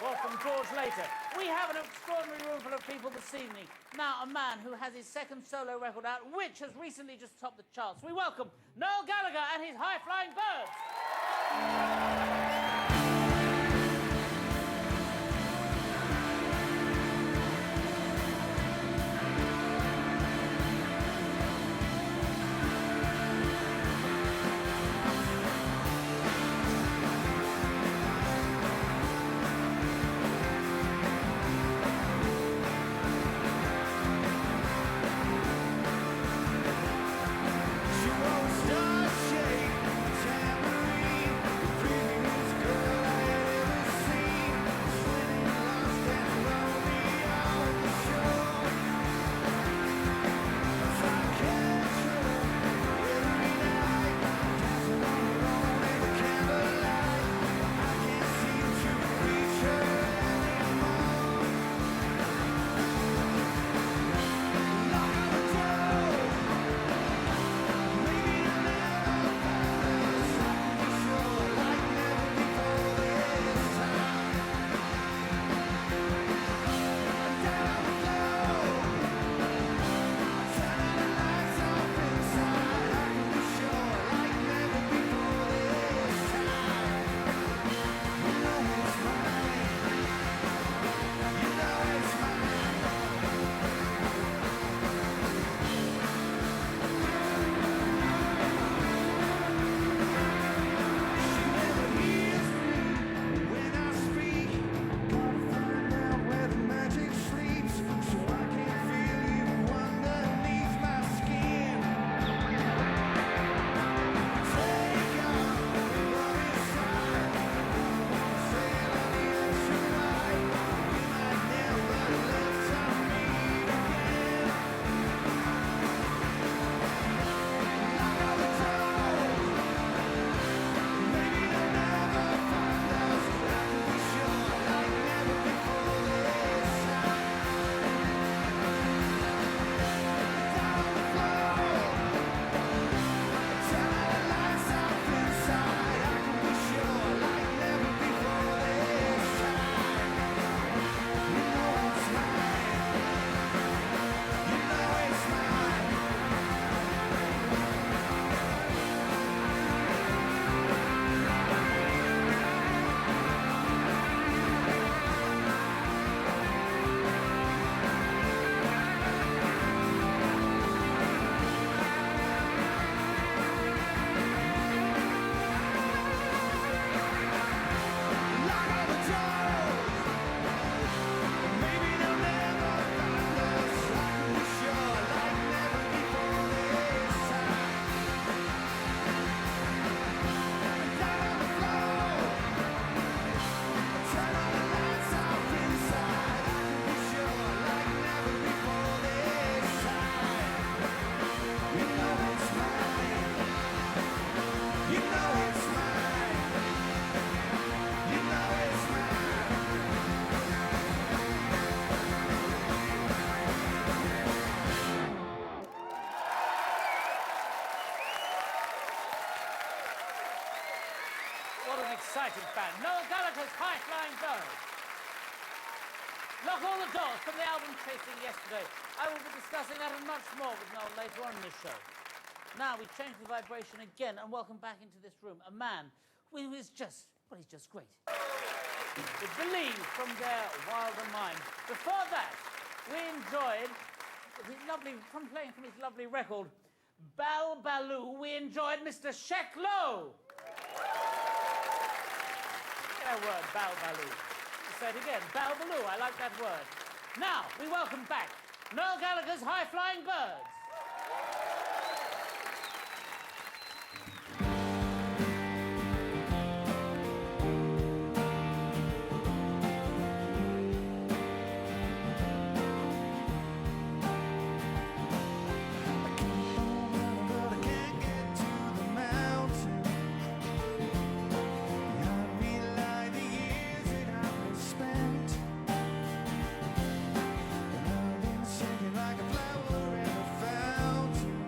or from George later. We have an extraordinary room full of people this evening. Now, a man who has his second solo record out, which has recently just topped the charts. We welcome Noel Gallagher and his High-Flying Birds. What an exciting band. Noel Gallagher's High-Flying Birds. Lock all the doors from the album Chasing Yesterday. I will be discussing that and much more with Noel later on in this show. Now we change the vibration again and welcome back into this room a man who is just, well, he's just great. With Believe from their Wilder Mind. Before that, we enjoyed his lovely, from playing from his lovely record, Bal Baloo, we enjoyed Mr. Sheck Low. That word, Bal Baloo. Say it again, Bal Baloo, I like that word. Now, we welcome back Noel Gallagher's High-Flying Birds. Like a flower in a fountain.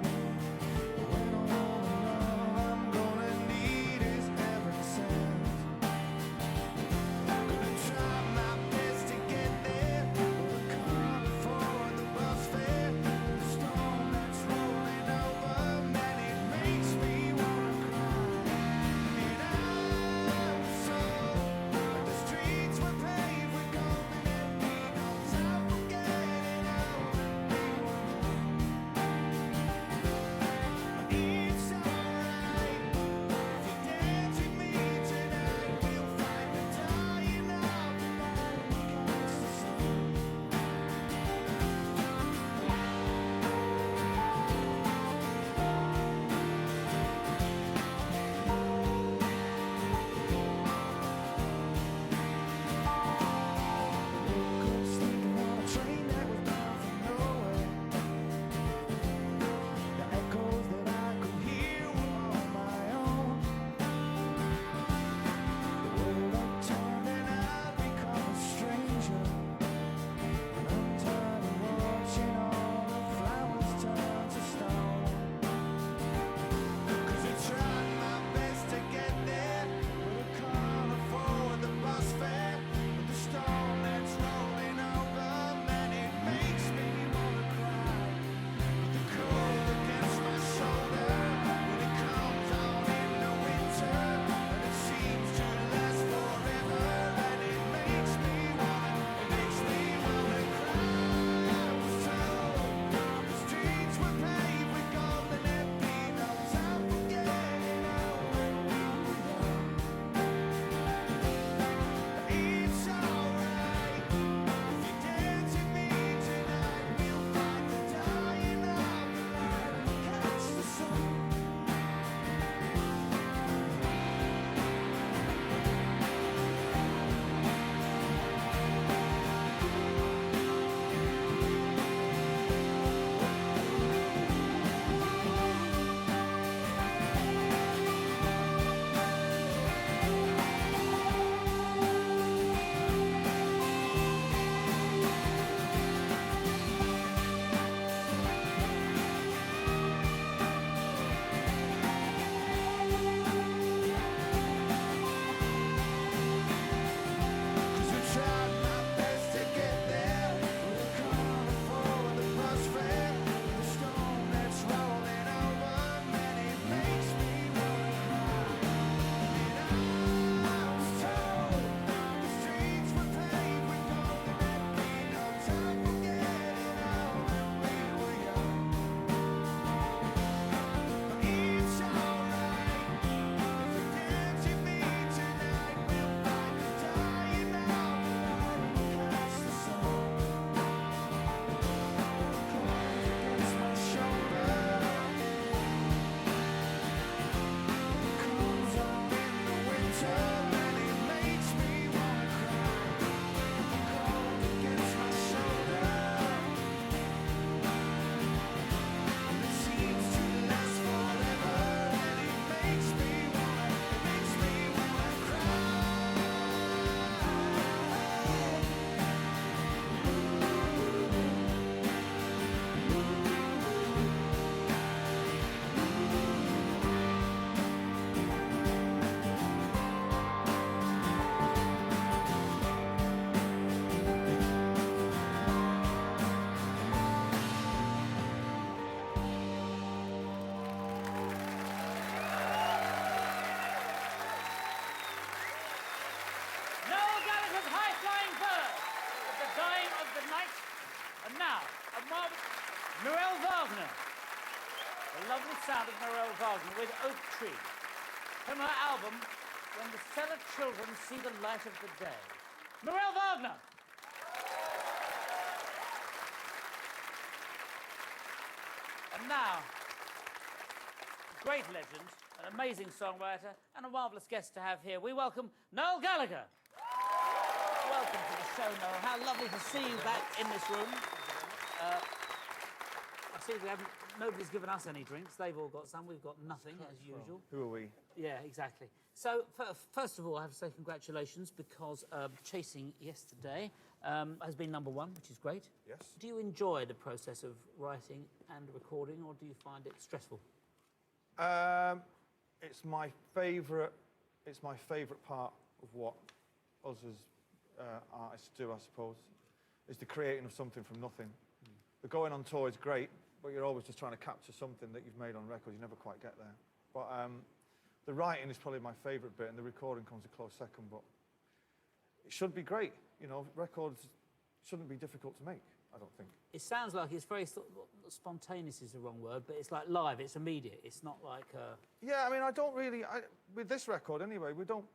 Now, a marvelous... Noel Gallagher. The lovely sound of Noel Gallagher with Oak Tree. From her album, When the Cellar Children See the Light of the Day. Noel Gallagher. And now, great legend, an amazing songwriter, and a marvellous guest to have here. We welcome Noel Gallagher. Welcome to the show, Noel. How lovely to see you back in this room. I see nobody's given us any drinks. They've all got some. We've got nothing, as usual. Who are we? Yeah, exactly. So, first of all, I have to say congratulations because Chasing yesterday has been #1, which is great. Yes. Do you enjoy the process of writing and recording, or do you find it stressful? It's my favourite. It's my favourite part of what us as artists do, I suppose, is the creating of something from nothing. The going on tour is great, but you're always just trying to capture something that you've made on record. You never quite get there. But the writing is probably my favourite bit, and the recording comes a close second. But it should be great. You know, records shouldn't be difficult to make, I don't think. It sounds like it's very spontaneous is the wrong word, but it's like live. It's immediate. It's not like. Yeah, I mean, I don't really. With this record, anyway, we don't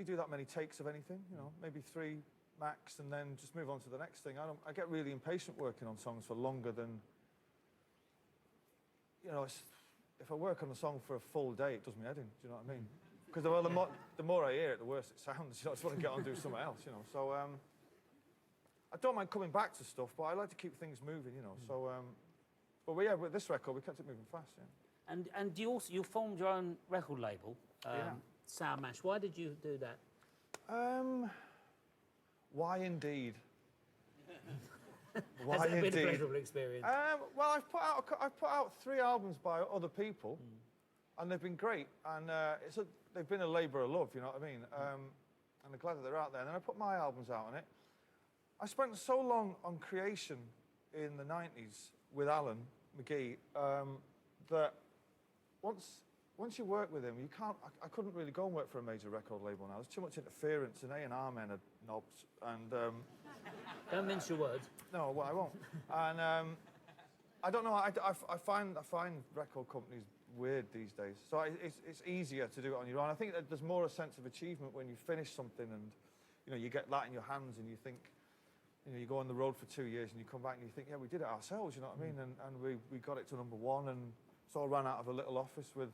do that many takes of anything. You know, maybe 3 max, and then just move on to the next thing. I get really impatient working on songs for longer than. You know, if I work on a song for a full day, it does me head in. Do you know what I mean? Because the more I hear it, the worse it sounds. You know, I just want to get on and do something else. You know, so I don't mind coming back to stuff, but I like to keep things moving. You know, so but yeah, with this record, we kept it moving fast. Yeah. And you formed your own record label, Sour Mash. Why did you do that? Why indeed? Why Has it been a pleasurable experience? Well, I've put out 3 albums by other people, and they've been great. And they've been a labour of love, you know what I mean? And I'm glad that they're out there. And then I put my albums out on it. I spent so long on creation in the 90s with Alan McGee that once you work with him, you can't. I couldn't really go and work for a major record label now. There's too much interference, and A&R men are knobs. And don't mince your words. No, well, I won't. And I don't know. I find record companies weird these days. So it's easier to do it on your own. I think that there's more a sense of achievement when you finish something and you know you get that in your hands and you think. You know, you go on the road for 2 years and you come back and you think, yeah, we did it ourselves, you know what I mean? And we got it to #1 and it's all ran out of a little office with,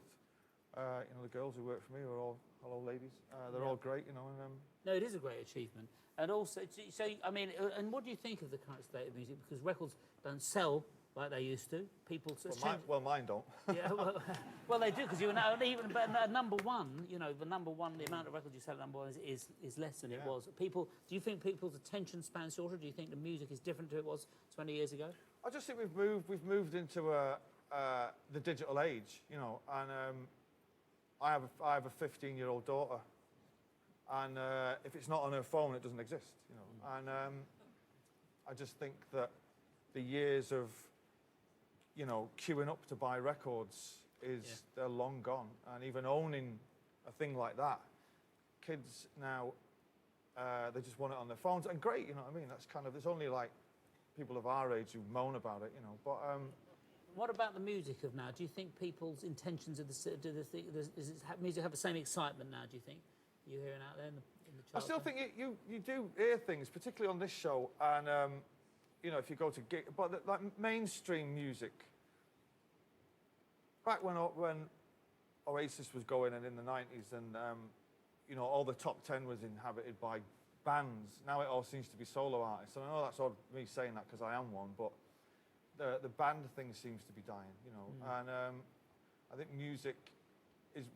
you know, the girls who work for me are all, hello ladies, they're all great, you know. And, no, it is a great achievement. And also, so, I mean, and what do you think of the current state of music? Because records don't sell like they used to. People... Well, mine don't. Yeah, well, they do, because you know, even but #1, you know, the #1, the amount of records you sell at #1 is less than it was. People, do you think people's attention span's shorter? Do you think the music is different to it was 20 years ago? I just think we've moved into the digital age, you know, and I have a 15-year-old daughter, and if it's not on her phone, it doesn't exist, you know. And I just think that the years of you know, queuing up to buy records they're long gone. And even owning a thing like that, kids now, they just want it on their phones. And great, you know what I mean? That's kind of, there's only like people of our age who moan about it, you know. But what about the music of now? Do you think people's intentions of does music have the same excitement now, do you think? You're hearing out there in the charts? I still think you do hear things, particularly on this show, and you know, if you go to gig, but like mainstream music, back when Oasis was going and in the 90s, and you know, all the top 10 was inhabited by bands. Now it all seems to be solo artists, and I know that's odd me saying that because I am one, but the band thing seems to be dying, you know. And I think music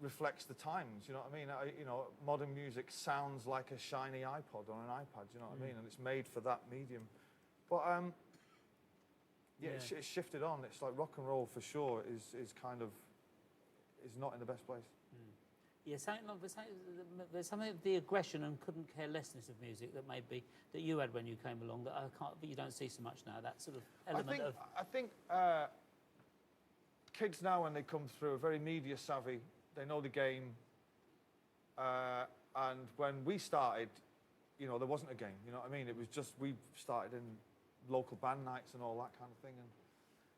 reflects the times, you know what I mean? You know, modern music sounds like a shiny iPod on an iPad, you know what I mean? And it's made for that medium. But it's shifted on. It's like rock and roll for sure is kind of not in the best place. Yeah, there's something of the aggression and couldn't care lessness of music that you had when you came along that you don't see so much now. That sort of element I think kids now, when they come through, are very media savvy. They know the game. And when we started, you know, there wasn't a game. You know what I mean? It was just we started in local band nights and all that kind of thing. And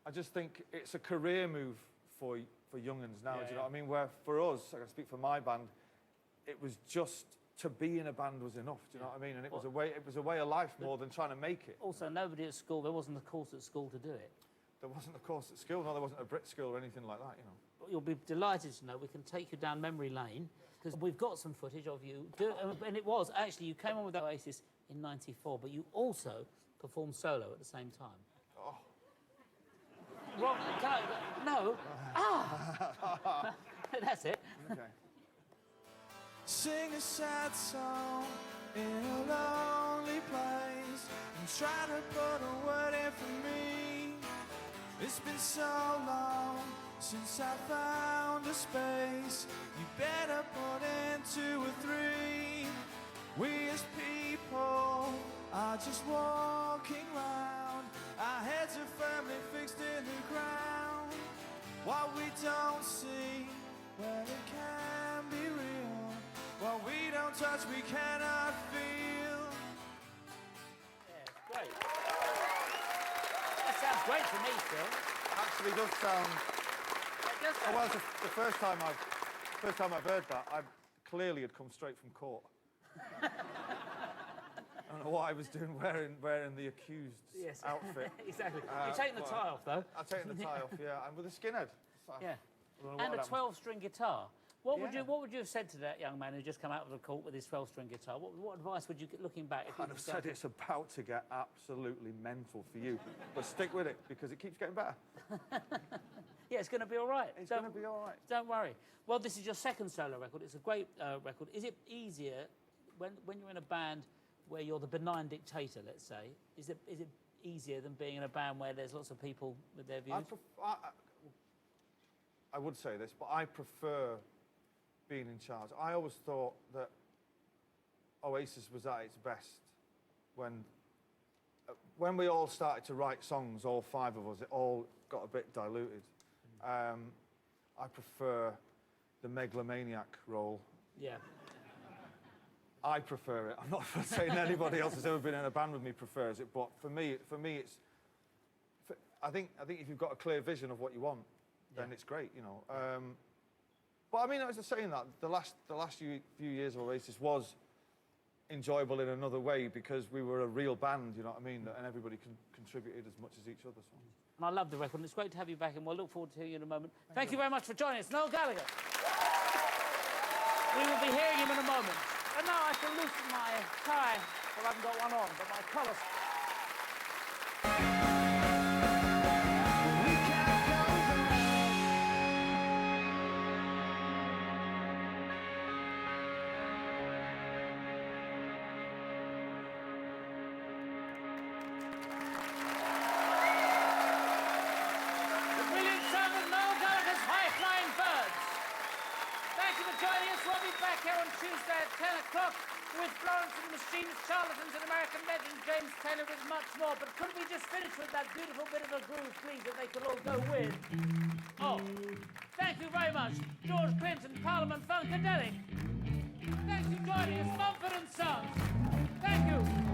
I just think it's a career move for young'uns now. Do you know what I mean? Where for us, I can speak for my band, it was just to be in a band was enough. Do you know what I mean? And it was a way of life more than trying to make it. Also, nobody at school. There wasn't a course at school to do it. There wasn't a course at school. No, there wasn't a Brit school or anything like that. You know. But you'll be delighted to know we can take you down memory lane because we've got some footage of you. And it was actually you came on with Oasis in '94, but you also performed solo at the same time. Oh. Rob, no. That's it. Okay. Sing a sad song in a lonely place and try to put a word in for me. It's been so long since I found a space. You better put in 2 or 3. We as people are just walking round. Our heads are firmly fixed in the ground. What we don't see, well, it can be real. What we don't touch, we cannot feel. Yeah, it's great. That sounds great to me, Phil. Actually, does sound. It does sound. Well, the first time I've heard that, I clearly had come straight from court. I don't know what I was doing wearing the accused's outfit. Exactly. You're taking the tie off, though. I'm taking the tie off, yeah, and with a skinhead. So Yeah. I don't know And a what 12-string guitar. What would Yeah. you have said to that young man who just come out of the court with his 12-string guitar? What advice would you get looking back? If I'd have said it's about to get absolutely mental for you, but stick with it because it keeps getting better. Yeah, it's going to be all right. It's going to be all right. Don't worry. Well, this is your second solo record. It's a great record. Is it easier when you're in a band where you're the benign dictator, let's say? Is it easier than being in a band where there's lots of people with their views? I would say this, but I prefer being in charge. I always thought that Oasis was at its best when we all started to write songs, all 5 of us, it all got a bit diluted. I prefer the megalomaniac role. Yeah. I prefer it. I'm not saying anybody else who's ever been in a band with me prefers it, but for me, it's. I think if you've got a clear vision of what you want, then it's great, you know. But I mean, I was just saying that the last few years of Oasis was enjoyable in another way because we were a real band, you know what I mean, and everybody contributed as much as each other. So. And I love the record, and it's great to have you back, and we'll look forward to hearing you in a moment. Thank you very much for joining us, Noel Gallagher. We will be hearing him in a moment. And now I shall loosen my tie. Well, I haven't got one on, but my collar. Back here on Tuesday at 10 o'clock with Florence and the Machines, Charlatans and American Legends, James Taylor with much more. But could we just finish with that beautiful bit of a groove, please, that they could all go with? Oh, thank you very much, George Clinton, Parliament Funkadelic. Thanks for joining us, Mumford and Sons. Thank you.